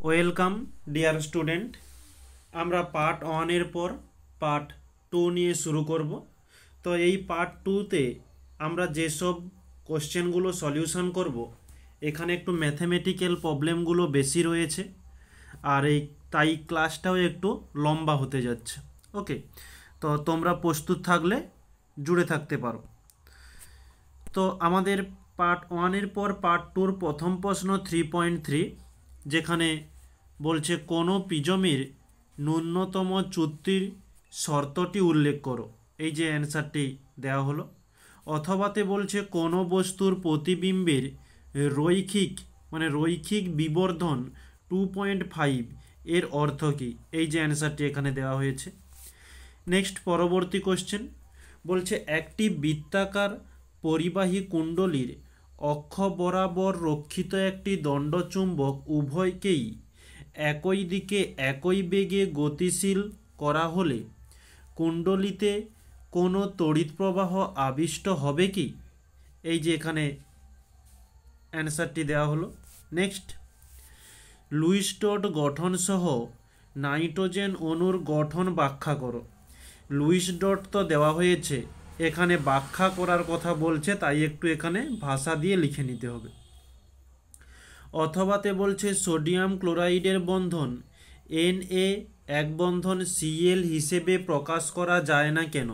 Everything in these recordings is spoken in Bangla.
Welcome dear student. আমরা পার্ট 1 পর পার্ট 2 নিয়ে শুরু করব। তো এই পার্ট 2তে আমরা যেসব কোশ্চেনগুলো সলিউশন করব, এখানে একটু ম্যাথমেটিক্যাল প্রবলেমগুলো বেশি রয়েছে, আর তাই ক্লাসটাও একটু লম্বা হতে যাচ্ছে। ওকে, তো তোমরা প্রস্তুত থাকলে জুড়ে থাকতে পারো। তো আমাদের পার্ট 1 পর পার্ট 2-র প্রথম প্রশ্ন 3.3, যেখানে বলছে কোনো প্রিজমের ন্যূনতম চ্যুতির শর্তটি উল্লেখ করো। এই যে অ্যান্সারটি দেওয়া হলো। অথবাতে বলছে কোনো বস্তুর প্রতিবিম্বের রৈখিক বিবর্ধন 2.5 এর অর্থ কী? এই যে অ্যান্সারটি এখানে দেওয়া হয়েছে। নেক্সট পরবর্তী কোশ্চেন বলছে একটি বৃত্তাকার পরিবাহী কুণ্ডলীর অক্ষ বরাবর রক্ষিত একটি দণ্ডচুম্বক উভয়কেই একই দিকে একই বেগে গতিশীল করা হলে কুণ্ডলীতে কোনো তড়িৎ প্রবাহ আবিষ্ট হবে কি? এই যে এখানে অ্যান্সারটি দেওয়া হলো। নেক্সট, লুইস ডট গঠন সহ নাইট্রোজেন অণুর গঠন ব্যাখ্যা করো। লুইস ডট তো দেওয়া হয়েছে, এখানে ব্যাখ্যা করার কথা বলছে, তাই একটু এখানে ভাষা দিয়ে লিখে নিতে হবে। অথবাতে বলছে সোডিয়াম ক্লোরাইডের বন্ধন Na এক বন্ধন Cl হিসেবে প্রকাশ করা যায় না কেন?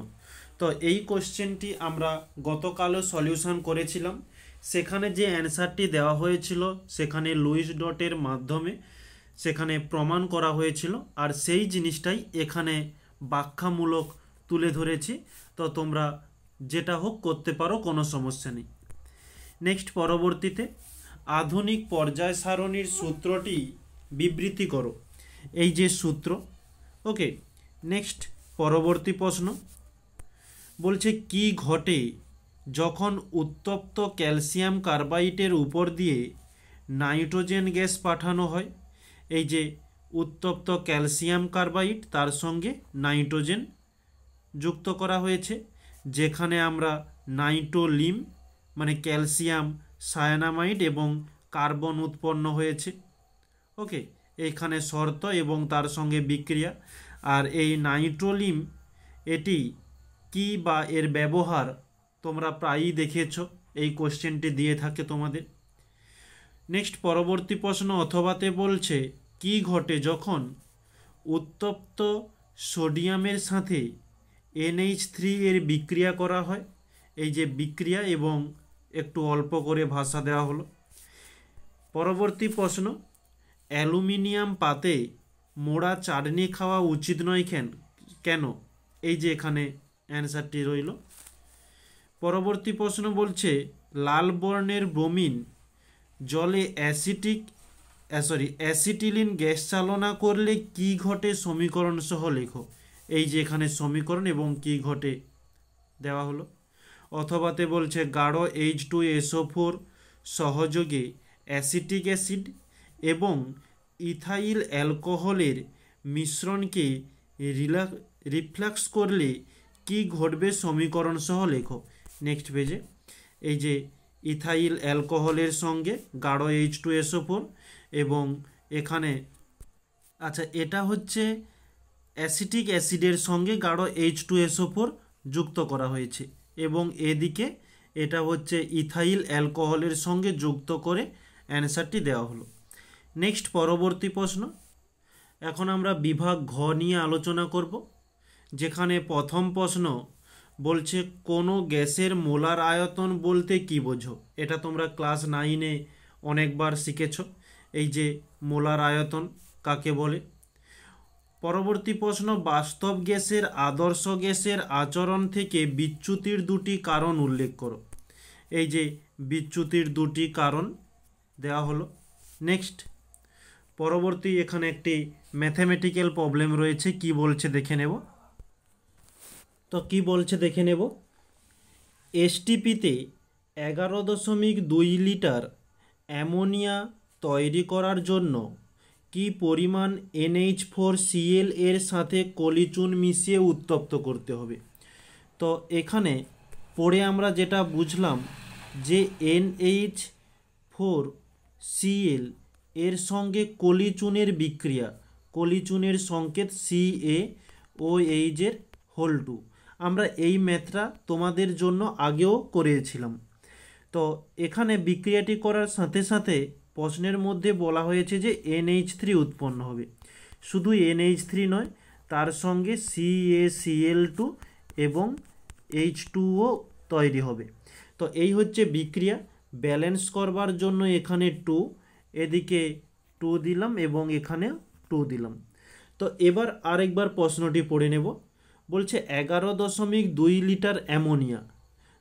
তো এই কোশ্চেনটি আমরা গতকালও সলিউশন করেছিলাম। সেখানে যে অ্যান্সারটি দেওয়া হয়েছিল সেখানে লুইস ডটের মাধ্যমে সেখানে প্রমাণ করা হয়েছিল, আর সেই জিনিসটাই এখানে ব্যাখ্যামূলক তুলে ধরেছি। তো তোমরা যেটা হোক করতে পারো, কোনো সমস্যা নেই। নেক্সট পরবর্তীতে আধুনিক পর্যায় সারণীর সূত্রটি বিবৃতি করো। এই যে সূত্র। ওকে, নেক্সট পরবর্তী প্রশ্ন বলছে কি ঘটে যখন উত্তপ্ত ক্যালসিয়াম কার্বাইডের উপর দিয়ে নাইট্রোজেন গ্যাস পাঠানো হয়? এই যে উত্তপ্ত ক্যালসিয়াম কার্বাইড, তার সঙ্গে নাইট্রোজেন যুক্ত করা হয়েছে, যেখানে আমরা নাইট্রোলিম মানে ক্যালসিয়াম সায়ানামাইড এবং কার্বন উৎপন্ন হয়েছে। ওকে, এইখানে শর্ত এবং তার সঙ্গে বিক্রিয়া। আর এই নাইট্রোলিম এটি কি বা এর ব্যবহার তোমরা প্রায়ই দেখেছো, এই কোশ্চেনটি দিয়ে থাকে তোমাদের। নেক্সট পরবর্তী প্রশ্ন অথবাতে বলছে কি ঘটে যখন উত্তপ্ত সোডিয়ামের সাথে NH3 এর বিক্রিয়া করা হয়? এই যে বিক্রিয়া এবং একটু অল্প করে ভাষা দেওয়া হলো। পরবর্তী প্রশ্ন অ্যালুমিনিয়াম পাতে মোড়া চাটনি খাওয়া উচিত নয় কেন? এই যে এখানে অ্যান্সারটি রইল। পরবর্তী প্রশ্ন বলছে লাল বর্ণের ব্রোমিন জলে অ্যাসিটিলিন গ্যাস চালনা করলে কি ঘটে সমীকরণ সহ লেখো। এই যে এখানে সমীকরণ এবং কি ঘটে দেওয়া হলো। অথবাতে বলছে গাঢ় H2SO4 সহযোগে অ্যাসিটিক অ্যাসিড এবং ইথাইল অ্যালকোহলের মিশ্রণকে রিফ্লাক্স করলে কি ঘটবে সমীকরণ সহ লেখো। নেক্সট পেজে এই যে ইথাইল অ্যালকোহলের সঙ্গে গাঢ় H2SO4 এবং এখানে আচ্ছা এটা হচ্ছে অ্যাসিটিক অ্যাসিডের সঙ্গে গাঢ় H2SO4 যুক্ত করা হয়েছে, এবং এদিকে এটা হচ্ছে ইথাইল অ্যালকোহলের সঙ্গে যুক্ত করে অ্যান্সারটি দেওয়া হলো। নেক্সট পরবর্তী প্রশ্ন, এখন আমরা বিভাগ ঘ নিয়ে আলোচনা করব, যেখানে প্রথম প্রশ্ন বলছে কোনো গ্যাসের মোলার আয়তন বলতে কি বোঝো? এটা তোমরা ক্লাস 9-এ অনেকবার শিখেছ, এই যে মোলার আয়তন কাকে বলে। পরবর্তী প্রশ্ন বাস্তব গ্যাসের আদর্শ গ্যাসের আচরণ থেকে বিচ্যুতির দুটি কারণ উল্লেখ করো। এই যে বিচ্যুতির দুটি কারণ দেওয়া হলো। নেক্সট পরবর্তী এখানে একটি ম্যাথমেটিক্যাল প্রবলেম রয়েছে, কি বলছে দেখে নেব। তো কি বলছে দেখে নেব। এসটিপিতে 11.2 লিটার অ্যামোনিয়া তৈরি করার জন্য কি পরিমাণ NH4Cl এর সাথে কলিচুন মিশিয়ে উত্তপ্ত করতে হবে? তো এখানে পড়ে আমরা যেটা বুঝলাম যে NH4Cl এর সঙ্গে কলিচুনের বিক্রিয়া, কলিচুনের সংকেত CaOH এর হোল 2। আমরা এই ম্যাথটা তোমাদের জন্য আগেও করেছিলাম। তো এখানে বিক্রিয়াটি করার সাথে সাথে প্রশ্নের মধ্যে বলা হয়েছে যে NH3 উৎপন্ন হবে। শুধু NH3 নয়, তার সঙ্গে CaCl2 এবং H2O তৈরি হবে। তো এই হচ্ছে বিক্রিয়া। ব্যালেন্স করবার জন্য এখানে 2, এদিকে 2 দিলাম এবং এখানে 2 দিলাম। তো এবার আরেকবার প্রশ্নটি পড়ে নেব। বলছে 11.2 লিটার অ্যামোনিয়া।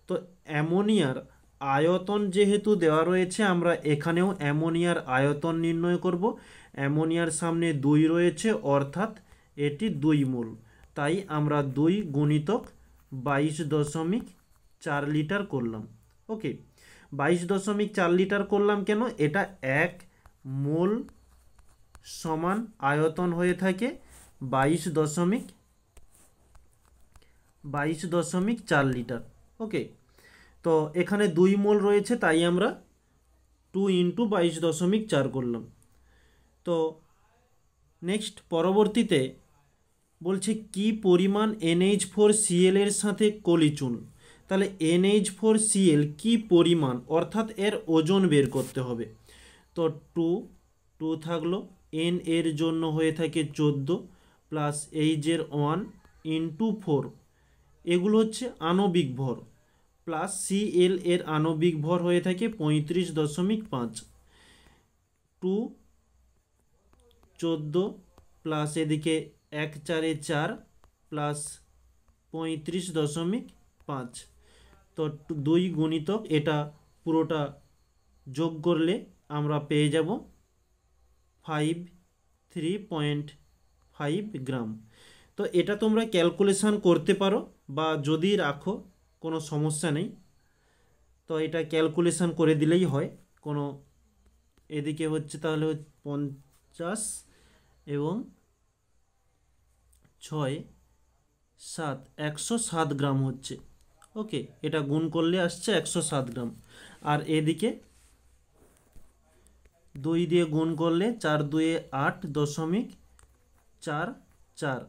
তো অ্যামোনিয়ার আয়তন যেহেতু দেওয়া রয়েছে, আমরা এখানেও অ্যামোনিয়ার আয়তন নির্ণয় করব। অ্যামোনিয়ার সামনে 2 রয়েছে, অর্থাৎ এটি 2 মোল। তাই আমরা 2 গুণিতক 22.4 লিটার করলাম। ওকে, 22.4 লিটার করলাম কেন? এটা 1 মোল সমান আয়তন হয়ে থাকে 22.4 লিটার। ওকে, তো এখানে 2 মোল রয়েছে, তাই আমরা 2 × 22.4 করলাম। তো নেক্সট পরবর্তীতে বলছে কি পরিমাণ NH4Cl এর সাথে কলিচুন। তাহলে NH4Cl কি পরিমাণ, অর্থাৎ এর ওজন বের করতে হবে। তো 2 থাকলো, N এর জন্য হয়ে থাকে 14 প্লাস H এর 1 × 4, এগুলো হচ্ছে আণবিক ভর, প্লাস Cl এর আণবিক ভর হয়ে থাকে 35.5। 2 14 প্লাস এদিকে 1 4 4 প্লাস 35.5। তো 2 গুণিতক এটা পুরোটা যোগ করলে আমরা পেয়ে যাব 3.5 গ্রাম। তো এটা তোমরা ক্যালকুলেশন করতে পারো বা যদি রাখো কোনো সমস্যা নেই। তো এটা ক্যালকুলেশন করে দিলেই হয়, কোনো এদিকে হচ্ছে তাহলে 50 এবং 6 7 107 গ্রাম হচ্ছে। ওকে, এটা গুণ করলে আসছে 107 গ্রাম। আর এদিকে 2 দিয়ে গুণ করলে 4 2 8.44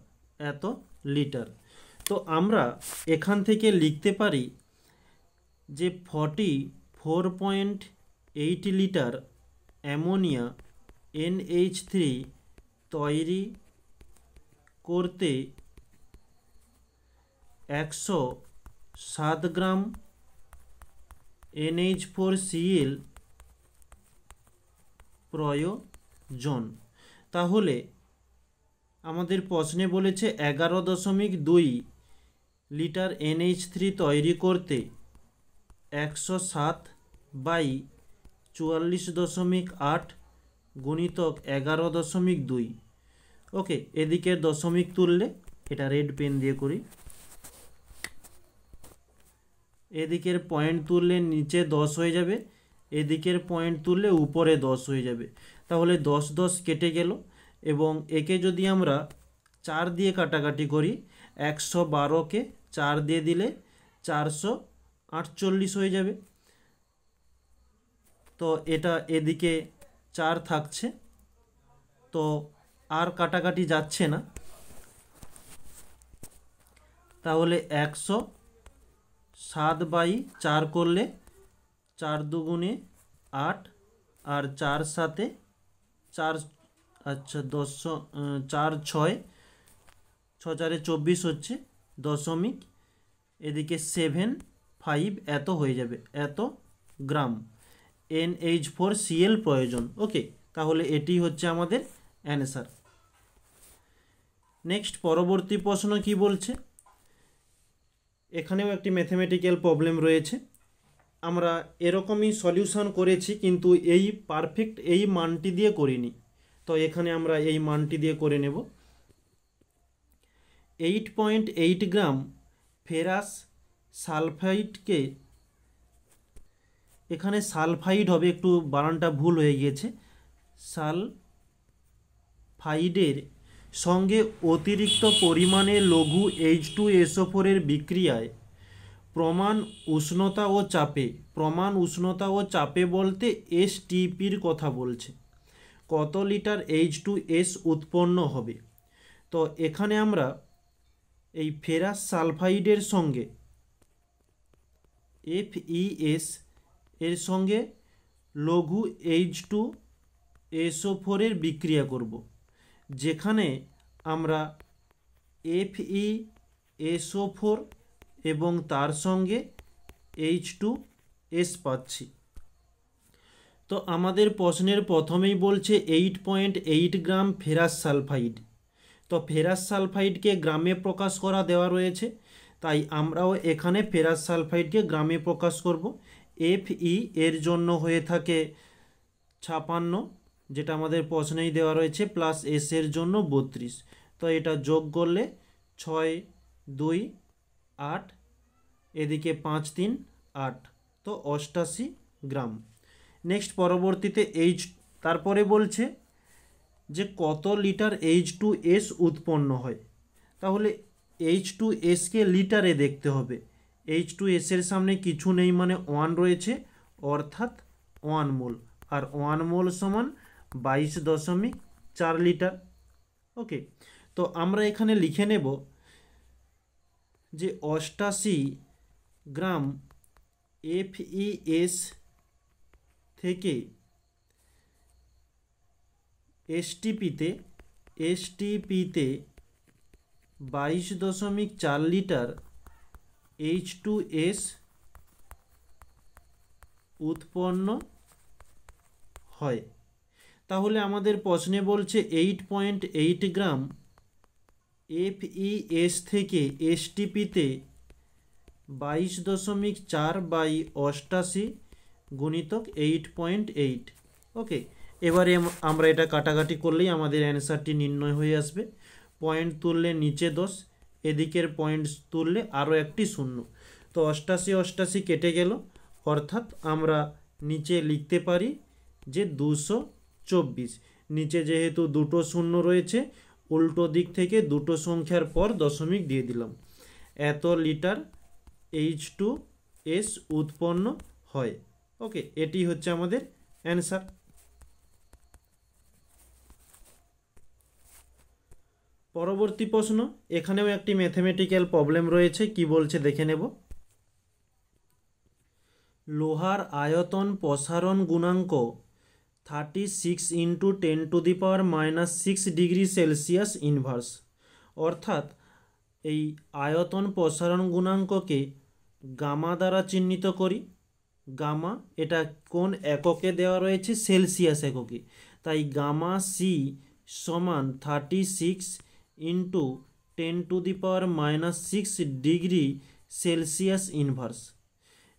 এত লিটার। তো আমরা এখান থেকে লিখতে পারি যে 44.8 লিটার অ্যামোনিয়া NH3 তৈরি করতে 107 গ্রাম NH4Cl প্রয়োজন। তাহলে আমাদের প্রশ্নে বলেছে 11.2 লিটার NH3 তৈরি করতে 107/44.8 গুণিতক 11.2। ওকে, এদিকে দশমিক তুললে, এটা রেড পেন দিয়ে করি, এদিকের পয়েন্ট তুললে নিচে 10 হয়ে যাবে, এদিকের পয়েন্ট তুললে উপরে 10 হয়ে যাবে। তাহলে 10 10 কেটে গেল, এবং একে যদি আমরা 4 দিয়ে কাটাকাটি করি, 112কে 4 দিয়ে দিলে 448 হয়ে যাবে। তো এটা এদিকে 4 থাকছে, তো আর কাটাকাটি যাচ্ছে না। তাহলে 107/4 করলে 4 2 8 আর 4 7 4, আচ্ছা 10 4 6 6 4 24 হচ্ছে দশমিক, এদিকে 7.5 এত হয়ে যাবে, এত গ্রাম NH4Cl প্রয়োজন। ওকে, তাহলে এটি হচ্ছে আমাদের অ্যান্সার। নেক্সট পরবর্তী প্রশ্ন কি বলছে, এখানেও একটি ম্যাথমেটিক্যাল প্রবলেম রয়েছে। আমরা এরকমই সলিউশন করেছি, কিন্তু এই পারফেক্ট এই মানটি দিয়ে করিনি। তো এখানে আমরা এই মানটি দিয়ে করে নেব। 8.8 গ্রাম ফেরাস সালফাইডকে, এখানে সালফাইড হবে, একটু বানানটা ভুল হয়ে গিয়েছে, সালফাইডের সঙ্গে অতিরিক্ত পরিমাণে লঘু H2SO4 এর বিক্রিয়ায় প্রমাণ উষ্ণতা ও চাপে বলতে STPর কথা বলছে। কত লিটার H2S উৎপন্ন হবে। তো এখানে আমরা এই ফেরাস সালফাইডের সঙ্গে FeS এর সঙ্গে লঘু H2SO4 এর বিক্রিয়া করব, যেখানে আমরা FeSO4 এবং তার সঙ্গে H2S পাচ্ছি। তো আমাদের প্রশ্নের প্রথমেই বলছে 8.8 গ্রাম ফেরাস সালফাইড। তো ফেরাস সালফাইডকে গ্রামে প্রকাশ করা দেওয়া রয়েছে, তাই আমরাও এখানে ফেরাস সালফাইডকে গ্রামে প্রকাশ করব। Fe এর জন্য হয়ে থাকে 56, যেটা আমাদের প্রশ্নেই দেওয়া রয়েছে, প্লাস S এর জন্য 32। তো এটা যোগ করলে 6, 2, 8, এদিকে 5, 3, 8, তো 88 গ্রাম। নেক্সট পরবর্তীতে তারপরে বলছে যে কত লিটার H2S উৎপন্ন হয়। তাহলে H2Sকে লিটারে দেখতে হবে। H2S এর সামনে কিছু নেই, মানে 1 রয়েছে, অর্থাৎ 1 মোল, আর 1 মোল সমান 22.4 লিটার। ওকে, তো আমরা এখানে লিখে নেব যে 88 গ্রাম FeS থেকে STPতে 22.4 লিটার H2S উৎপন্ন হয়। তাহলে আমাদের প্রশ্নে বলছে 8.8 গ্রাম FeS থেকে STPতে 22.4/88 গুণিতক 8.8। ওকে, এবারে আমরা এটা কাটাকাটি করলেই আমাদের অ্যান্সারটি নির্ণয় হয়ে আসবে। পয়েন্ট তুললে নিচে 10, এদিকের পয়েন্ট তুললে আরও একটি শূন্য, তো 88 কেটে গেল, অর্থাৎ আমরা নিচে লিখতে পারি যে 224। নিচে যেহেতু দুটো শূন্য রয়েছে, উল্টো দিক থেকে দুটো সংখ্যার পর দশমিক দিয়ে দিলাম। এত লিটার H2S উৎপন্ন হয়। ওকে, এটি হচ্ছে আমাদের অ্যান্সার। পরবর্তী প্রশ্ন, এখানেও একটি ম্যাথমেটিক্যাল প্রবলেম রয়েছে, কি বলছে দেখে নেব। লোহার আয়তন প্রসারণ গুণাঙ্ক 36 × 10⁻⁻6 ডিগ্রি সেলসিয়াস ইনভার্স। অর্থাৎ এই আয়তন প্রসারণ গুণাঙ্ককে গামা দ্বারা চিহ্নিত করি। গামা এটা কোন এককে দেওয়া রয়েছে? সেলসিয়াস এককে। তাই গামা সি সমান 36 × 10⁻⁻6 ডিগ্রি সেলসিয়াস ইনভার্স।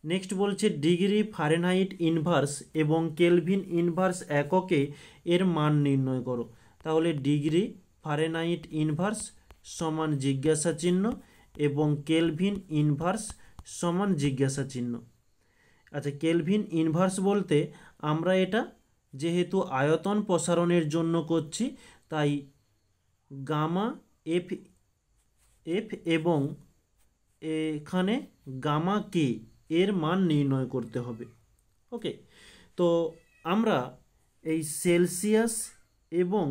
নেক্সট বলছে ডিগ্রি ফারেনহাইট ইনভার্স এবং কেলভিন ইনভার্স এককে এর মান নির্ণয় করো। তাহলে ডিগ্রি ফারেনহাইট ইনভার্স সমান জিজ্ঞাসা চিহ্ন এবং কেলভিন ইনভার্স সমান জিজ্ঞাসা চিহ্ন। আচ্ছা, কেলভিন ইনভার্স বলতে আমরা এটা যেহেতু আয়তন প্রসারণের জন্য করছি, তাই গামা এফ এবং এখানে গামা কে এর মান নির্ণয় করতে হবে। ওকে, তো আমরা এই সেলসিয়াস এবং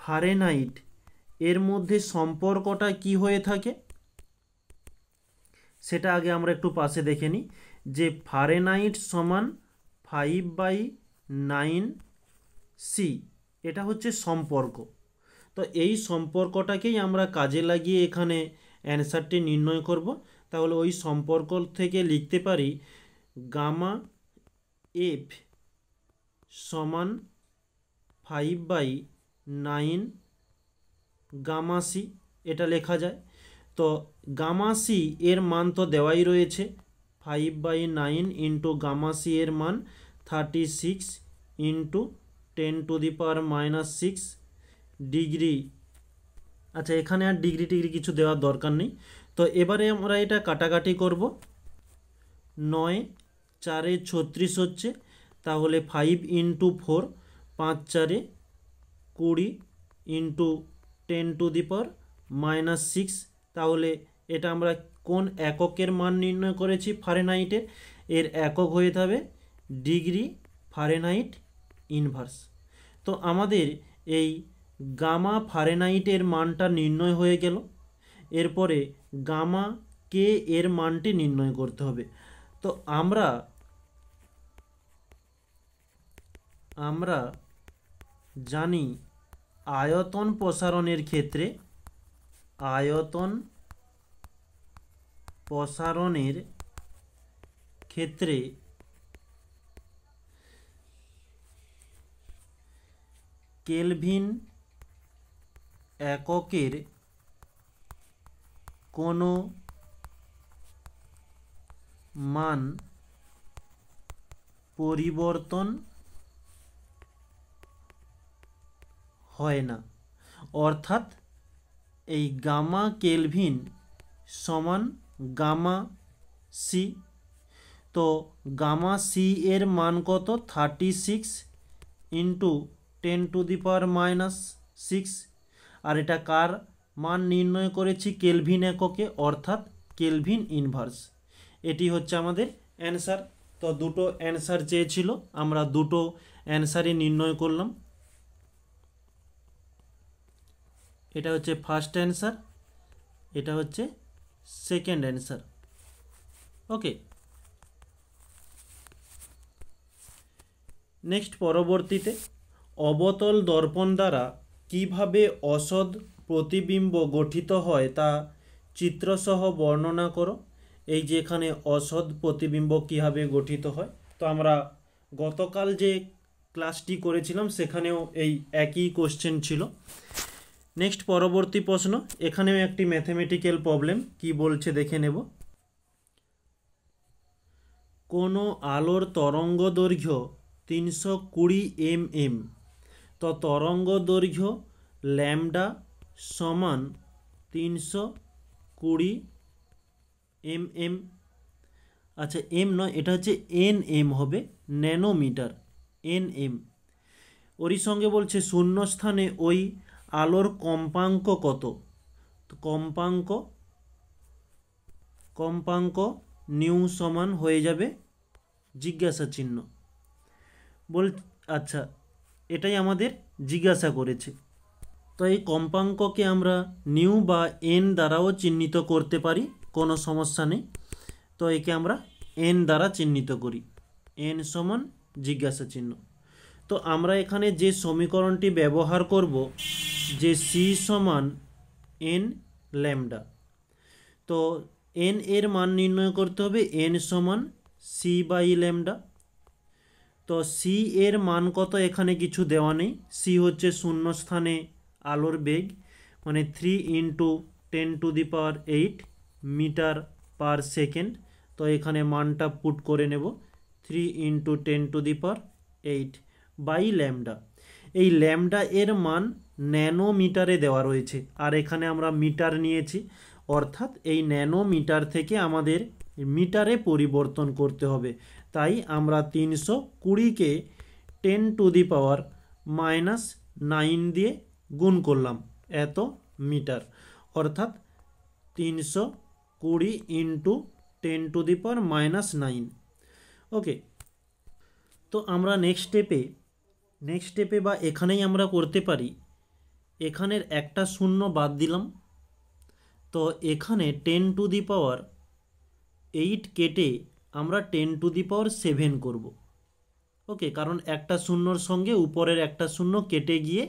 ফারেনহাইট এর মধ্যে সম্পর্কটা কি হয়ে থাকে সেটা আগে আমরা একটু পাশে দেখে নিই। যে ফারেনহাইট সমান 5/9C, এটা হচ্ছে সম্পর্ক। তো এই সম্পর্কটাকেই আমরা কাজে লাগিয়ে এখানে অ্যান্সারটি নির্ণয় করব। তাহলে ওই সম্পর্ক থেকে লিখতে পারি গামা এফ সমান 5/9 গামা সি, এটা লেখা যায়। তো গামা সি এর মান তো দেওয়াই রয়েছে, 5/9 × গামা সি এর মান 36 × 10⁻⁻6 ডিগ্রি। আচ্ছা, এখানে আর ডিগ্রি টিগ্রি কিছু দেওয়ার দরকার নেই। তো এবারে আমরা এটা কাটাকাটি করব। 9 4 36 হচ্ছে, তাহলে 5 × 4 5 4 20 × 10⁻⁻6। তাহলে এটা আমরা কোন এককের মান নির্ণয় করেছি? ফারেনহাইটের। এর একক হয়ে যাবে ডিগ্রি ফারেনহাইট ইনভার্স। তো আমাদের এই গামা ফারেনহাইটের মানটা নির্ণয় হয়ে গেল। এরপরে গামা কে এর মানটি নির্ণয় করতে হবে। তো আমরা জানি আয়তন প্রসারণের ক্ষেত্রে কেলভিন এককের কোনো মান পরিবর্তন হয় না, অর্থাৎ এই গামা কেলভিন সমান গামা সি। তো গামা সি এর মান কত? 36 ইন্টু 10⁻⁻6। আর এটা কার মান নির্ণয় করেছি? কেলভিন এককে, অর্থাৎ কেলভিন ইনভার্স। এটি হচ্ছে আমাদের অ্যান্সার। তো দুটো অ্যান্সার চেয়েছিল, আমরা দুটো অ্যান্সারই নির্ণয় করলাম। এটা হচ্ছে ফার্স্ট অ্যান্সার, এটা হচ্ছে সেকেন্ড অ্যান্সার। ওকে, নেক্সট পরবর্তীতে অবতল দর্পণ দ্বারা কিভাবে অসৎ প্রতিবিম্ব গঠিত হয় তা চিত্রসহ বর্ণনা করো। এই যে এখানে অসৎ প্রতিবিম্ব কীভাবে গঠিত হয়, তো আমরা গতকাল যে ক্লাসটি করেছিলাম সেখানেও এই একই কোশ্চেন ছিল। নেক্সট পরবর্তী প্রশ্ন, এখানেও একটি ম্যাথমেটিক্যাল প্রবলেম, কি বলছে দেখে নেব। কোনো আলোর তরঙ্গ দৈর্ঘ্য 320 mm, তো তরঙ্গ দৈর্ঘ্য ল্যামডা সমান 320 mm। আচ্ছা, এম নয়, এটা হচ্ছে nm হবে, ন্যানোমিটার, nm। ওরই সঙ্গে বলছে শূন্যস্থানে ওই আলোর কম্পাঙ্ক কত? তো কম্পাঙ্ক নিউ সমান হয়ে যাবে জিজ্ঞাসা চিহ্ন। আচ্ছা, এটাই আমাদের জিজ্ঞাসা করেছে। তো এই কম্পাঙ্ককে আমরা নিউ বা এন দ্বারাও চিহ্নিত করতে পারি, কোনো সমস্যা নেই। তো একে আমরা এন দ্বারা চিহ্নিত করি, এন সমান জিজ্ঞাসা চিহ্ন। তো আমরা এখানে যে সমীকরণটি ব্যবহার করব, যে সি সমান এন ল্যামডা, তো এন এর মান নির্ণয় করতে হবে এন সমান সি বাই ল্যামডা। তো সি এর মান কত? এখানে কিছু দেওয়া নেই। সি হচ্ছে শূন্যস্থানে আলোর বেগ, মানে 3 × 10⁸ মিটার পার সেকেন্ড। তো এখানে মানটা পুট করে নেব, 3 × 10⁸ বাই ল্যামডা। এই ল্যামডা এর মান ন্যানোমিটারে দেওয়া রয়েছে, আর এখানে আমরা মিটার নিয়েছি, অর্থাৎ এই ন্যানোমিটার থেকে আমাদের মিটারে পরিবর্তন করতে হবে। তাই আমরা 320কে 10⁻⁻9 দিয়ে গুণ করলাম, এত মিটার, অর্থাৎ 320 × 10⁻⁻9। ওকে, তো আমরা নেক্সট স্টেপে বা এখানেই আমরা করতে পারি, এখানের একটা শূন্য বাদ দিলাম। তো এখানে 10⁸ কেটে আমরা 10⁻7 করব। ওকে, কারণ একটা শূন্যর সঙ্গে উপরের একটা শূন্য কেটে গিয়ে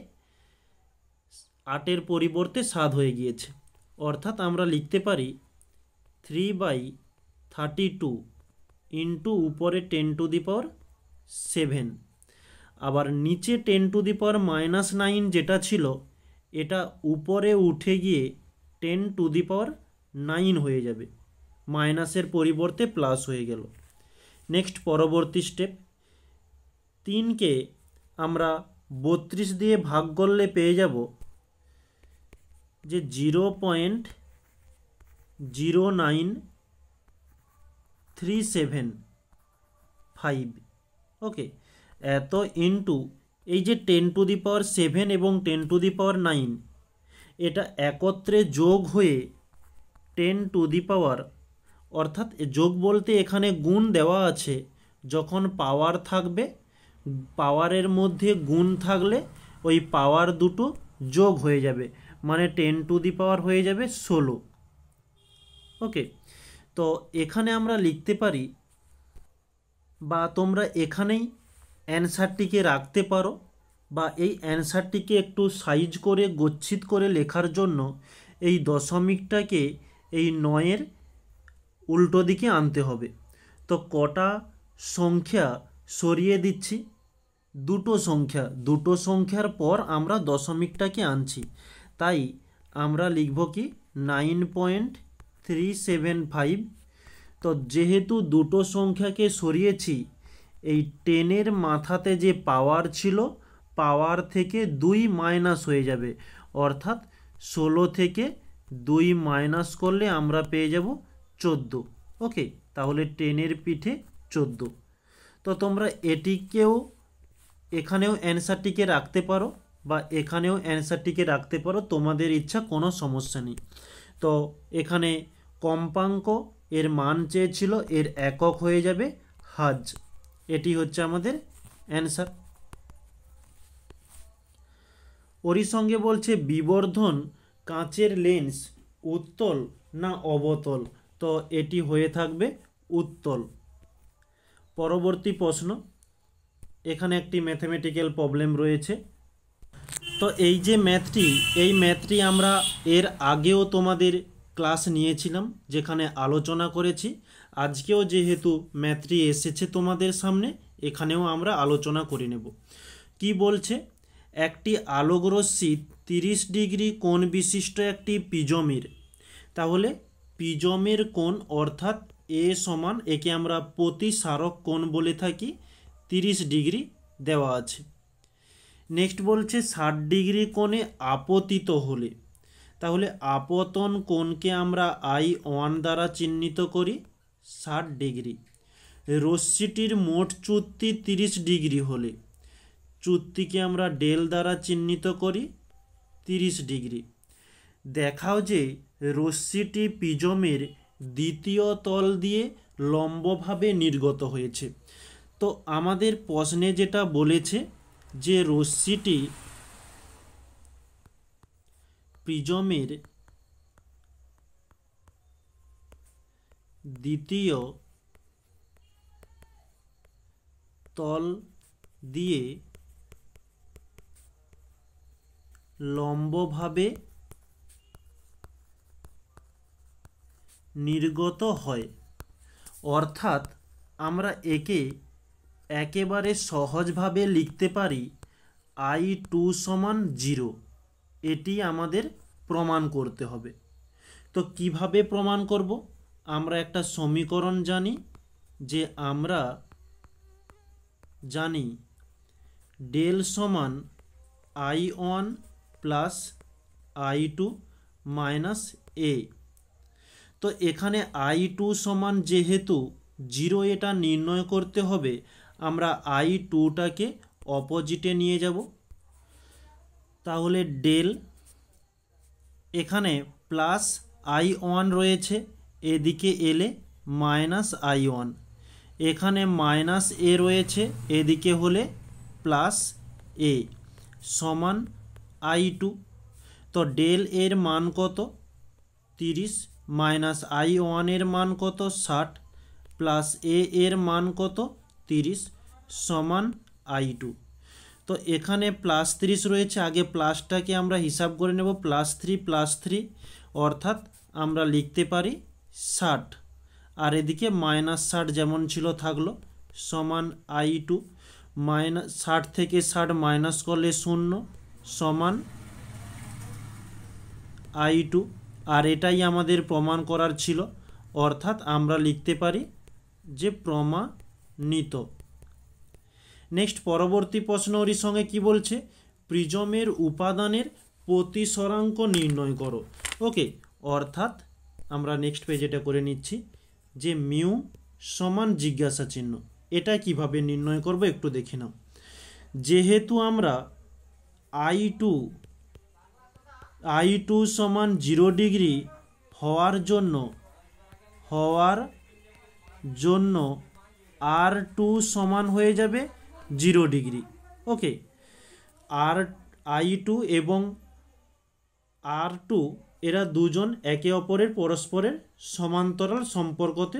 8-এর পরিবর্তে 7 হয়ে গিয়েছে, অর্থাৎ আমরা লিখতে পারি 3/32 ইন্টু উপরে 10⁻7। আবার নিচে 10⁻⁻9 যেটা ছিল, এটা উপরে উঠে গিয়ে 10⁻9 হয়ে যাবে, মাইনাসের পরিবর্তে প্লাস হয়ে গেল। নেক্সট পরবর্তী স্টেপ, 3কে আমরা 32 দিয়ে ভাগ করলে পেয়ে যাব যে 0.09375। ওকে, এত ইন্টু এই যে 10⁻7 এবং 10⁻9, এটা একত্রে যোগ হয়ে 10⁻, অর্থাৎ যোগ বলতে এখানে গুণ দেওয়া আছে, যখন পাওয়ার থাকবে পাওয়ারের মধ্যে গুণ থাকলে ওই পাওয়ার দুটো যোগ হয়ে যাবে, মানে 10⁻⁴ হয়ে যাবে 16। ওকে, তো এখানে আমরা লিখতে পারি, বা তোমরা এখানেই অ্যান্সারটিকে রাখতে পারো, বা এই অ্যান্সারটিকে একটু সাইজ করে গচ্ছিত করে লেখার জন্য এই দশমিকটাকে এই 9-এর উল্টো দিকে আনতে হবে। তো কটা সংখ্যা সরিয়ে দিচ্ছি? দুটো সংখ্যার পর আমরা দশমিকটাকে আনছি, তাই আমরা লিখব কি 9.375। তো যেহেতু দুটো সংখ্যাকে সরিয়েছি, এই 10-এর মাথাতে যে পাওয়ার ছিল, পাওয়ার থেকে 2 মাইনাস হয়ে যাবে, অর্থাৎ 16 থেকে 2 মাইনাস করলে আমরা পেয়ে যাব 14। ওকে, তাহলে 10-এর পিঠে 14। তো তোমরা এটিকেও এখানেও অ্যান্সারটিকে রাখতে পারো, বা এখানেও অ্যান্সারটিকে রাখতে পারো, তোমাদের ইচ্ছা, কোনো সমস্যা নেই। তো এখানে কম্পাঙ্ক এর মান চেয়েছিল, এর একক হয়ে যাবে হাজ। এটি হচ্ছে আমাদের অ্যান্সার। ওরই সঙ্গে বলছে বিবর্ধন কাঁচের লেন্স উত্তল না অবতল? তো এটি হয়ে থাকবে উত্তল। পরবর্তী প্রশ্ন, এখানে একটি ম্যাথমেটিক্যাল প্রবলেম রয়েছে। তো এই যে ম্যাথটি আমরা এর আগেও তোমাদের ক্লাস নিয়েছিলাম, যেখানে আলোচনা করেছি। আজকেও যেহেতু ম্যাথটি এসেছে তোমাদের সামনে, এখানেও আমরা আলোচনা করে নেব। কি বলছে? একটি আলোকরশ্মি 30 ডিগ্রি কোণ বিশিষ্ট একটি প্রিজমের, তাহলে প্রিজমের কোণ অর্থাৎ এ সমান, একে আমরা প্রতিসারক কোণ বলে থাকি, 30 ডিগ্রি দেওয়া আছে। নেক্সট বলছে 60 ডিগ্রি কোণে আপতিত হলে, তাহলে আপতন কোণকে আমরা I1 দ্বারা চিহ্নিত করি 60 ডিগ্রি। রশ্মিটির মোট চ্যুতি 30 ডিগ্রি হলে চ্যুতিকে আমরা ডেল দ্বারা চিহ্নিত করি 30 ডিগ্রি। দেখাও যে রশ্মিটি প্রিজমের দ্বিতীয় তল দিয়ে লম্বভাবে নির্গত হয়েছে। তো আমাদের প্রশ্নে যেটা বলেছে যে রশ্মিটি প্রিজমের দ্বিতীয় তল দিয়ে লম্বভাবে নির্গত হয়, অর্থাৎ আমরা একে একেবারে সহজভাবে লিখতে পারি I2 সমান 0। এটি আমাদের প্রমাণ করতে হবে। তো কিভাবে প্রমাণ করব? আমরা একটা সমীকরণ জানি, যে আমরা জানি ডেল সমান I1 প্লাস I2 মাইনাস এ। তো এখানে I2 সমান যেহেতু 0, এটা নির্ণয় করতে হবে, আমরা I2টাকে অপোজিটে নিয়ে যাব। তাহলে ডেল, এখানে প্লাস I1 রয়েছে, এদিকে এলে মাইনাস I1, এখানে মাইনাস এ রয়েছে, এদিকে হলে প্লাস এ, সমান I2। তো ডেল এর মান কত? 30, মাইনাস I1 এর মান কত? 60, প্লাস এ এর মান কত? 30, সমান I2। তো এখানে প্লাস 30 রয়েছে, আগে প্লাসটাকে আমরা হিসাব করে নেব, +3 অর্থাৎ আমরা লিখতে পারি 60, আর এদিকে মাইনাস 60 যেমন ছিল থাকলো, সমান I2। মাইনাস 60 থেকে 60 মাইনাস করলে 0, সমান I2। আর এটাই আমাদের প্রমাণ করার ছিল, অর্থাৎ আমরা লিখতে পারি যে প্রমাণিত। নেক্সট পরবর্তী প্রশ্ন ওর সঙ্গে কি বলছে? প্রিজমের উপাদানের প্রতিসরাঙ্ক নির্ণয় করো। ওকে, অর্থাৎ আমরা নেক্সট পেজ এটা করে নিচ্ছি, যে মিউ সমান জিজ্ঞাসা চিহ্ন। এটা কিভাবে নির্ণয় করব একটু দেখে নাও। যেহেতু আমরা I2 সমান 0 ডিগ্রি হওয়ার জন্য R2 সমান হয়ে যাবে 0 ডিগ্রি। ওকে, I2 এবং R2 এরা দুজন একে অপরের পরস্পরের সমান্তরাল সম্পর্কতে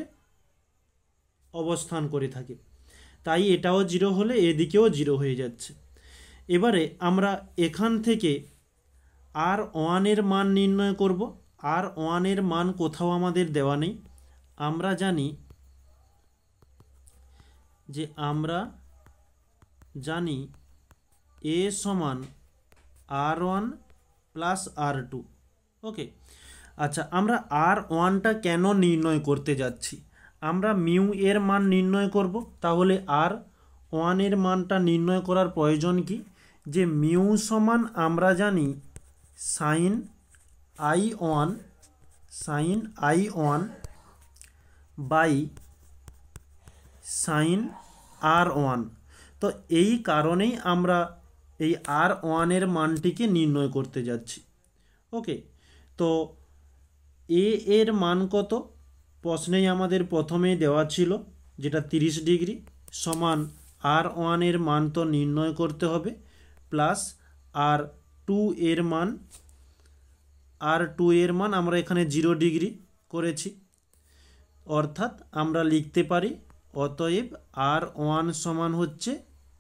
অবস্থান করে থাকে, তাই এটাও 0 হলে এদিকেও 0 হয়ে যাচ্ছে। এবারে আমরা এখান থেকে R1 এর মান নির্ণয় করব। R1 এর মান কোথাও আমাদের দেওয়া নেই। আমরা জানি A সমান R1 প্লাস R2। ওকে, আচ্ছা, আমরা R1টা কেন নির্ণয় করতে যাচ্ছি? আমরা মিউ এর মান নির্ণয় করব। তাহলে R1 এর মানটা নির্ণয় করার প্রয়োজন কি? যে মিউ সমান আমরা জানি sign I1 by sine R1। তো এই কারণেই আমরা এই R1 এর মানটিকে নির্ণয় করতে যাচ্ছি। ওকে, তো এর মান কত? প্রশ্নেই আমাদের প্রথমেই দেওয়া ছিল, যেটা 30 ডিগ্রি, সমান R1 এর মান তো নির্ণয় করতে হবে, প্লাস R2 এর মান আমরা এখানে 0 ডিগ্রি করেছি, অর্থাৎ আমরা লিখতে পারি অতএব R1 সমান হচ্ছে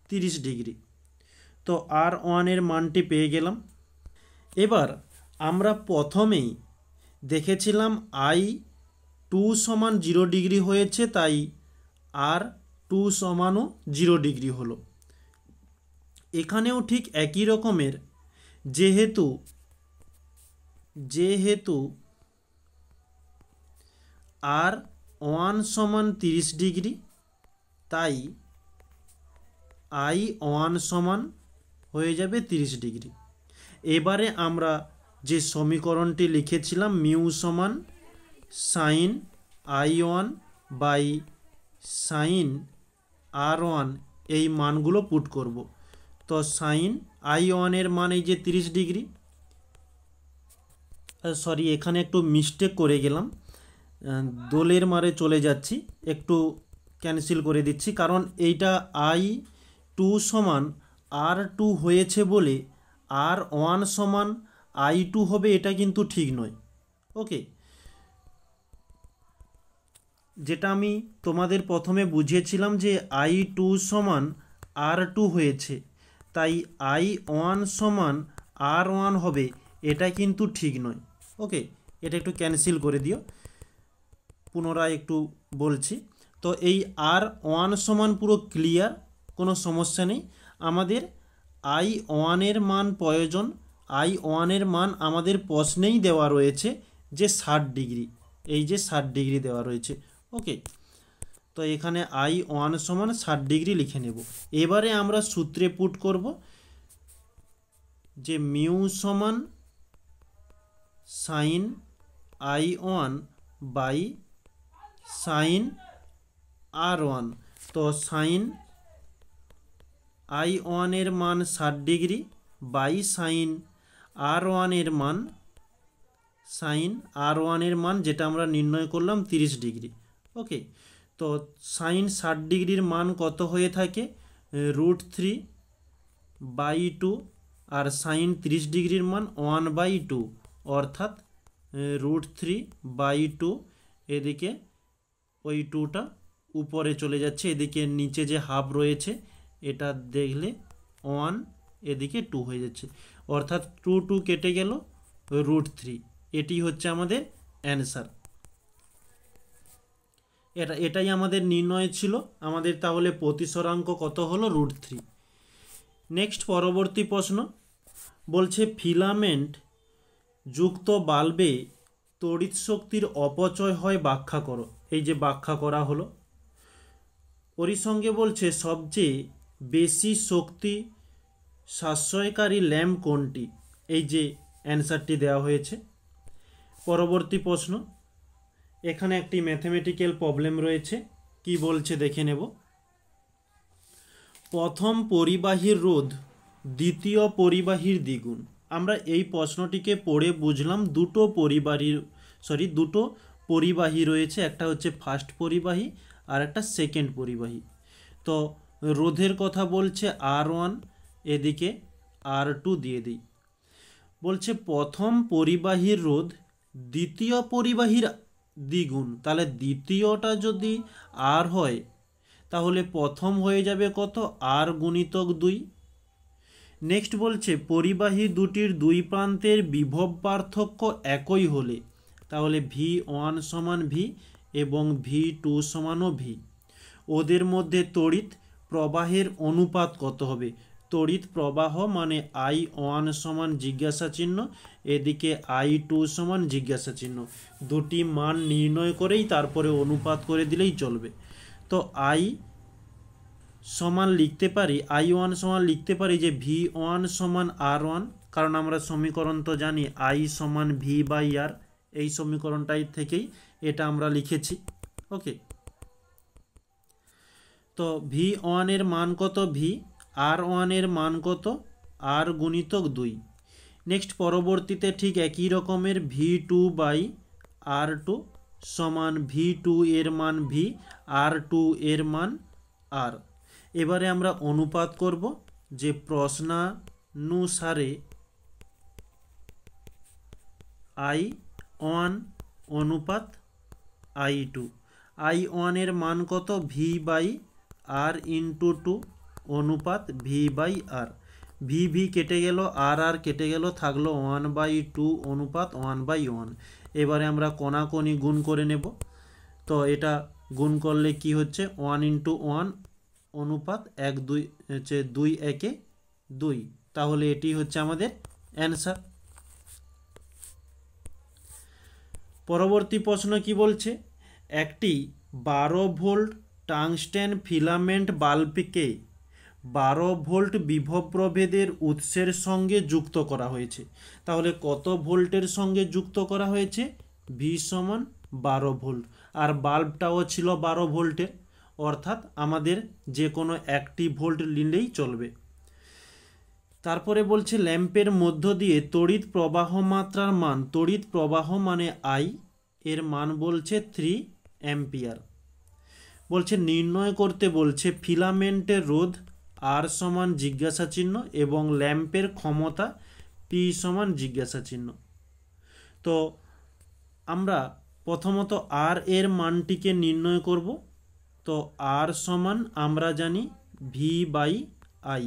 30 ডিগ্রি। তো R1 এর মানটি পেয়ে গেলাম। এবার আমরা প্রথমেই দেখেছিলাম I2 সমান 0 ডিগ্রি হয়েছে, তাই R2 সমানও 0 ডিগ্রি হলো। এখানেও ঠিক একই রকমের, যেহেতু R1 সমান 30 ডিগ্রি, তাই I1 সমান হয়ে যাবে 30 ডিগ্রি। এবারে আমরা যে সমীকরণটি লিখেছিলাম মিউ সমান sign I1 by sine R1, এই মানগুলো পুট করব। তো সাইন I1 এর মান এই যে 30 ডিগ্রি, সরি এখানে একটু মিস্টেক করে গেলাম, দোলের মারে চলে যাচ্ছি, একটু ক্যান্সেল করে দিচ্ছি, কারণ এইটা I2 সমান R2 হয়েছে বলে R1 সমান I2 হবে, এটা কিন্তু ঠিক নয়। ওকে, যেটা আমি তোমাদের প্রথমে বুঝিয়েছিলাম যে I2 সমান R2 হয়েছে, তাই I1 সমান R1 হবে, এটা কিন্তু ঠিক নয়। ওকে, এটা একটু ক্যান্সেল করে দিও, পুনরায় একটু বলছি। তো এই R1 সমান পুরো ক্লিয়ার, কোনো সমস্যা নেই। আমাদের I1 এর মান প্রয়োজন। I1 এর মান আমাদের প্রশ্নেই দেওয়া রয়েছে যে 60 ডিগ্রি, এই যে 60 ডিগ্রি দেওয়া রয়েছে। ওকে, তো এখানে I1 সমান 60 ডিগ্রি লিখে নেব। এবারে আমরা সূত্রে পুট করব যে মিউ সমান sign I1 by sine R1। তো সাইন I1 এর মান 60 ডিগ্রি বাই সাইন R1 এর মান যেটা আমরা নির্ণয় করলাম 30 ডিগ্রি। ওকে, তো সাইন 60 ডিগ্রির মান কত হয়ে থাকে? √3/2, আর সাইন 30 ডিগ্রির মান 1/2, অর্থাৎ √3/2। এদিকে ওই 2টা উপরে চলে যাচ্ছে, এদিকে নিচে যে হাফ রয়েছে এটা দেখলে 1, এদিকে 2 হয়ে যাচ্ছে, অর্থাৎ 2 কেটে গেল, √3। এটি হচ্ছে আমাদের অ্যান্সার। এটাই আমাদের নির্ণয় ছিল আমাদের। তাহলে প্রতিসরাঙ্ক কত হলো? √3। নেক্সট, পরবর্তী প্রশ্ন বলছে ফিলামেন্ট যুক্ত বাল্বে তড়িৎ শক্তির অপচয় হয় ব্যাখ্যা করো। এই যে ব্যাখ্যা করা হলো, ওরই সঙ্গে বলছে সবচেয়ে বেশি শক্তি সাশ্রয়কারী ল্যাম্প কোনটি? এই যে অ্যান্সারটি দেওয়া হয়েছে। পরবর্তী প্রশ্ন, এখানে একটি ম্যাথমেটিক্যাল প্রবলেম রয়েছে, কি বলছে দেখে নেব। প্রথম পরিবাহীর রোধ দ্বিতীয় পরিবাহীর দ্বিগুণ। আমরা এই প্রশ্নটিকে পড়ে বুঝলাম দুটো পরিবাহী রয়েছে, একটা হচ্ছে ফার্স্ট পরিবাহী আর একটা সেকেন্ড পরিবাহী। তো রোধের কথা বলছে R1, এদিকে R2 দিয়ে দিই। বলছে প্রথম পরিবাহীর রোধ দ্বিতীয় পরিবাহীর দ্বিগুণ, তাহলে দ্বিতীয়টা যদি R হয় তাহলে প্রথম হয়ে যাবে কত, R গুণিতক 2। নেক্সট বলছে পরিবাহী দুটির দুই প্রান্তের বিভব পার্থক্য একই হলে, তাহলে V1 সমান V এবং V2 সমানও V। ওদের মধ্যে তড়িৎ প্রবাহের অনুপাত কত হবে, তড়িৎ প্রবাহ মানে I1 সমান জিজ্ঞাসা চিহ্ন, এদিকে I2 সমান জিজ্ঞাসা চিহ্ন, দুটি মান নির্ণয় করেই তারপরে অনুপাত করে দিলেই চলবে। তো I সমান লিখতে পারি, I1 সমান লিখতে পারি যে V1 সমান R1, কারণ আমরা সমীকরণ তো জানি I সমান V/R, এই সমীকরণটাই থেকেই এটা আমরা লিখেছি। ওকে, তো V1 এর মান কত V, R1 এর মান কত R গুণিতক 2। নেক্সট পরবর্তীতে ঠিক একই রকমের V2/R2 সমান V2 এর মান V, R2 এর মান R। এবারে আমরা অনুপাত করব, যে প্রশ্নানুসারে I1 অনুপাত I2, I1 এর মান কত V/R ইন্টু 2 অনুপাত V/R। V কেটে গেল, R কেটে গেল, থাকলো 1/2 অনুপাত 1/1। এবারে আমরা কোণাকোণি গুণ করে নেব, তো এটা গুণ করলে কি হচ্ছে 1 ইন্টু 1 অনুপাত 1 2 হচ্ছে 2 1 2, তাহলে এটি হচ্ছে আমাদের অ্যান্সার। পরবর্তী প্রশ্ন কি বলছে, একটি 12 ভোল্ট টাংস্টেন ফিলামেন্ট বাল্বকে 12 ভোল্ট বিভব প্রভেদের উৎসের সঙ্গে যুক্ত করা হয়েছে, তাহলে কত ভোল্টের সঙ্গে যুক্ত করা হয়েছে, V সমান 12 ভোল্ট, আর বাল্বটাও ছিল 12 ভোল্টের, অর্থাৎ আমাদের যে কোনো একটি ভোল্ট নিলেই চলবে। তারপরে বলছে ল্যাম্পের মধ্য দিয়ে তড়িৎ প্রবাহ মাত্রার মান, তড়িৎ প্রবাহ মানে I, এর মান বলছে 3 অ্যাম্পিয়ার। বলছে নির্ণয় করতে বলছে ফিলামেন্টের রোধ R সমান জিজ্ঞাসা চিহ্ন এবং ল্যাম্পের ক্ষমতা P সমান জিজ্ঞাসা চিহ্ন। তো আমরা প্রথমত R এর মানটিকে নির্ণয় করব, তো R সমান আমরা জানি V/I,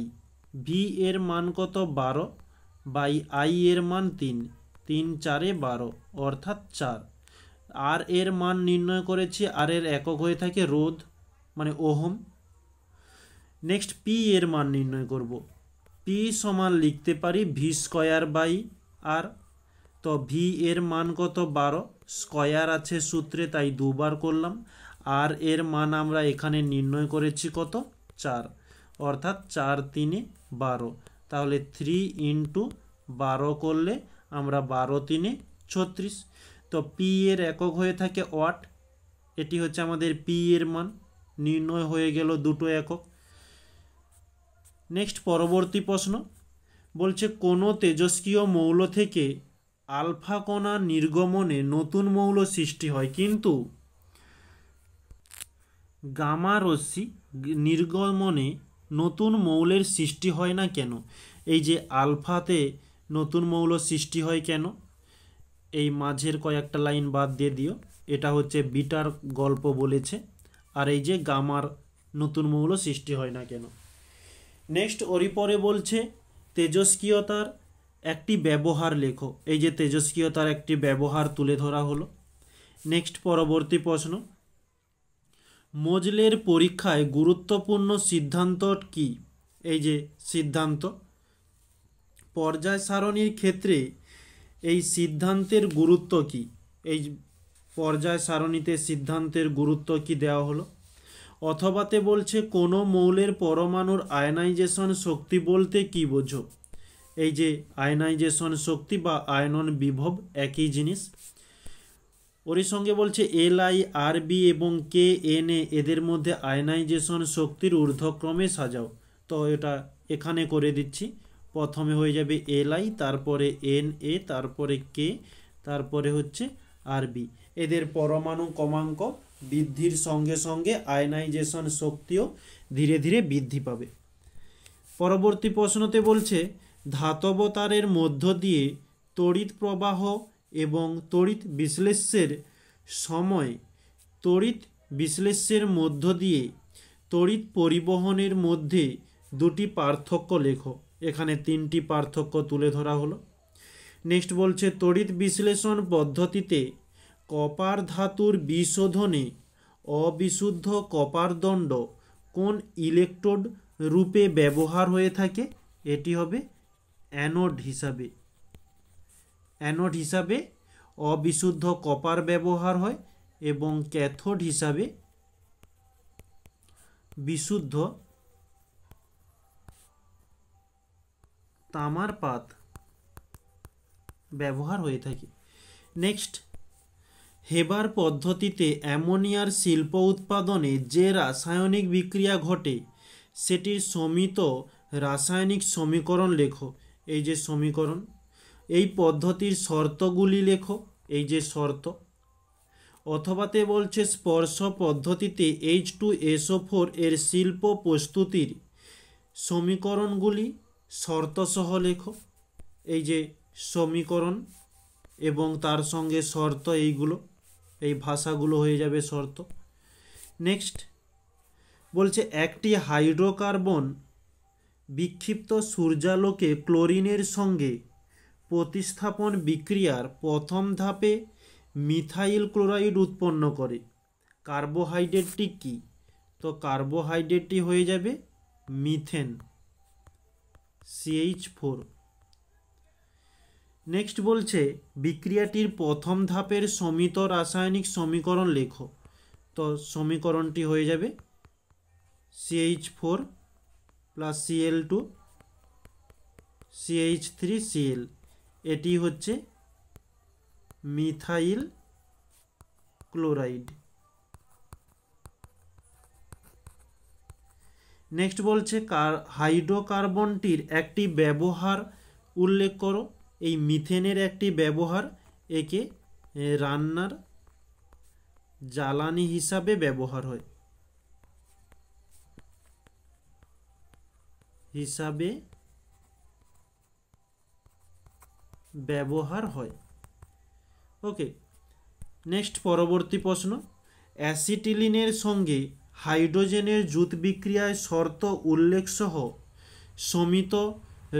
V এর মান কত 12 বাই I এর মান 3, 3 4 12 অর্থাৎ 4। R এর মান নির্ণয় করেছি, R এর একক হয়ে থাকে রোধ মানে ওহম। নেক্সট P এর মান নির্ণয় করব, P সমান লিখতে পারি V²/R, তো V এর মান কত 12, স্কয়ার আছে সূত্রে তাই দুবার করলাম। R এর মান আমরা এখানে নির্ণয় করেছি কত 4, অর্থাৎ 4 3 12, তাহলে 3 ইন্টু 12 করলে আমরা 12 3 36। তো P এর একক হয়ে থাকে ওয়াট, এটি হচ্ছে আমাদের P এর মান, নির্ণয় হয়ে গেল দুটো একক। নেক্সট পরবর্তী প্রশ্ন বলছে কোনো তেজস্ক্রিয় মৌল থেকে আলফা কণা নির্গমনে নতুন মৌল সৃষ্টি হয়, কিন্তু গামা রশ্মি নির্গমনে নতুন মৌলের সৃষ্টি হয় না কেন? এই যে আলফাতে নতুন মৌল সৃষ্টি হয় কেন, এই মাঝের কয়েকটা লাইন বাদ দিয়ে দিও, এটা হচ্ছে বিটার গল্প বলেছে, আর এই যে গামার নতুন মৌল সৃষ্টি হয় না কেন। নেক্সট ওরই পরে বলছে তেজস্ক্রিয়তার একটি ব্যবহার লেখো, এই যে তেজস্ক্রিয়তার একটি ব্যবহার তুলে ধরা হলো। নেক্সট পরবর্তী প্রশ্ন, মোজলের পরীক্ষায় গুরুত্বপূর্ণ সিদ্ধান্ত কি? এই যে সিদ্ধান্ত, পর্যায় সারণীর ক্ষেত্রে এই সিদ্ধান্তের গুরুত্ব কি? এই পর্যায় সারণীতে সিদ্ধান্তের গুরুত্ব কি দেওয়া হলো। অথবাতে বলছে কোনো মৌলের পরমাণুর আয়নাইজেশন শক্তি বলতে কি বোঝো? এই যে আয়নাইজেশন শক্তি বা আয়নন বিভব একই জিনিস। ওরই সঙ্গে বলছে Li, Rb এবং Kna এদের মধ্যে আয়নাইজেশন শক্তির ঊর্ধ্বক্রমে সাজাও, তো এটা এখানে করে দিচ্ছি। প্রথমে হয়ে যাবে Li, তারপরে Na, তারপরে K, তারপরে হচ্ছে Rb, এদের পরমাণু ক্রমাঙ্ক বৃদ্ধির সঙ্গে সঙ্গে আয়নাইজেশন শক্তিও ধীরে ধীরে বৃদ্ধি পাবে। পরবর্তী প্রশ্নতে বলছে ধাতব তারের মধ্য দিয়ে তড়িৎ প্রবাহ এবং তড়িৎ বিশ্লেষ্যের সময় তড়িৎ বিশ্লেষ্যের মধ্য দিয়ে তড়িৎ পরিবহনের মধ্যে দুটি পার্থক্য লেখো। এখানে তিনটি পার্থক্য তুলে ধরা হলো। নেক্সট বলছে তড়িৎ বিশ্লেষণ পদ্ধতিতে কপার ধাতুর বিশোধনে অবিশুদ্ধ কপার দণ্ড কোন ইলেকট্রোড রূপে ব্যবহার হয়ে থাকে? এটি হবে অ্যানোড হিসাবে। অ্যানোড হিসাবে অবিশুদ্ধ কপার ব্যবহার হয় এবং ক্যাথোড হিসাবে বিশুদ্ধ তামার পাত ব্যবহার হয়ে থাকে। নেক্সট হেবার পদ্ধতিতে অ্যামোনিয়ার শিল্প উৎপাদনে যে রাসায়নিক বিক্রিয়া ঘটে সেটির সমিত রাসায়নিক সমীকরণ লেখো। এই যে সমীকরণ, এই পদ্ধতির শর্তগুলি লেখো। এই যে শর্ত, অথবাতে বলছে স্পর্শ পদ্ধতিতে H2SO4 এর শিল্প প্রস্তুতির সমীকরণগুলি শর্তসহ লেখো। এই যে সমীকরণ এবং তার সঙ্গে শর্ত, এইগুলো এই ভাষাগুলো হয়ে যাবে শর্ত। নেক্সট বলছে একটি হাইড্রোকার্বন বিক্ষিপ্ত সূর্যালোকে ক্লোরিনের সঙ্গে প্রতিস্থাপন বিক্রিয়ার প্রথম ধাপে মিথাইল ক্লোরাইড উৎপন্ন করে। কার্বোহাইড্রেটটি কি? তো কার্বোহাইড্রেটটি হয়ে যাবে মিথেন, CH4। নেক্সট বলছে বিক্রিয়াটির প্রথম ধাপের সমিত রাসায়নিক সমীকরণ লেখো। তো সমীকরণটি হয়ে যাবে CH4 প্লাস Cl2 CH3Cl। এটি হচ্ছে মিথাইল ক্লোরাইড। নেক্সট বলছে হাইড্রোকার্বনটির একটি ব্যবহার উল্লেখ করো। এই মিথেনের একটি ব্যবহার, একে রান্নার জ্বালানি হিসাবে ব্যবহার হয়। ওকে, নেক্সট পরবর্তী প্রশ্ন অ্যাসিটিলিনের সঙ্গে হাইড্রোজেনের জুট বিক্রিয়ায় শর্ত উল্লেখ সহ সমিত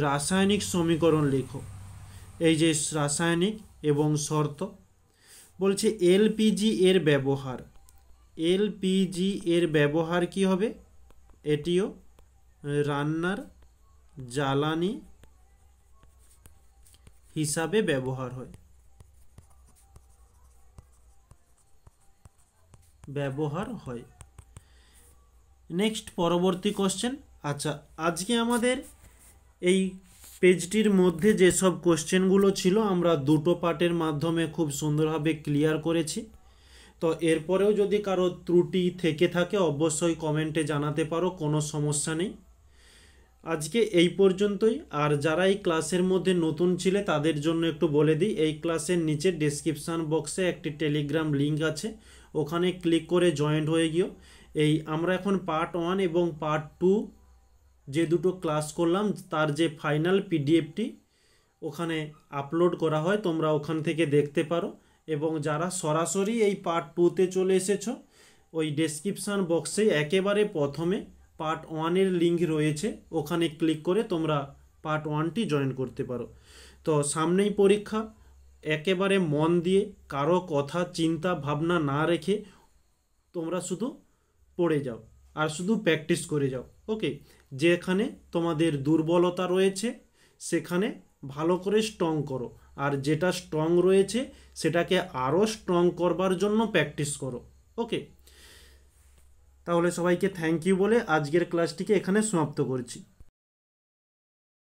রাসায়নিক সমীকরণ লেখো। এই যে রাসায়নিক এবং শর্ত বলছে এলপিজি এর ব্যবহার। এলপিজি এর ব্যবহার কি হবে? এটিও রান্নার জ্বালানি হিসাবে ব্যবহার হয়। নেক্সট পরবর্তী কোশ্চেন। আচ্ছা, আজকে আমাদের এই পেজটির মধ্যে যেসব কোশ্চেনগুলো ছিল আমরা দুটো পার্টের মাধ্যমে খুব সুন্দরভাবে ক্লিয়ার করেছি। তো এরপরেও যদি কারো ত্রুটি থেকে থাকে অবশ্যই কমেন্টে জানাতে পারো, কোনো সমস্যা নেই। আজকে এই পর্যন্তই। আর যারা এই ক্লাসের মধ্যে নতুন ছিলে তাদের জন্য একটু বলে দিই, এই ক্লাসের নিচে ডেসক্রিপশান বক্সে একটি টেলিগ্রাম লিঙ্ক আছে, ওখানে ক্লিক করে জয়েন্ট হয়ে গিয়েও এই আমরা এখন পার্ট 1 এবং পার্ট 2 যে দুটো ক্লাস করলাম তার যে ফাইনাল পিডিএফটি ওখানে আপলোড করা হয়, তোমরা ওখান থেকে দেখতে পারো। এবং যারা সরাসরি এই পার্ট 2তে চলে এসেছো, ওই ডেসক্রিপশান বক্সে একেবারে প্রথমে পার্ট 1-এর লিঙ্ক রয়েছে, ওখানে ক্লিক করে তোমরা পার্ট 1টি জয়েন করতে পারো। তো সামনেই পরীক্ষা, একেবারে মন দিয়ে কারো কথা চিন্তা ভাবনা না রেখে তোমরা শুধু পড়ে যাও আর শুধু প্র্যাকটিস করে যাও। ওকে, যেখানে তোমাদের দুর্বলতা রয়েছে সেখানে ভালো করে স্ট্রং করো, আর যেটা স্ট্রং রয়েছে সেটাকে আরও স্ট্রং করবার জন্য প্র্যাকটিস করো। ওকে, তাহলে সবাইকে থ্যাংক ইউ বলে আজকের ক্লাসটিকে এখানে সমাপ্ত করছি।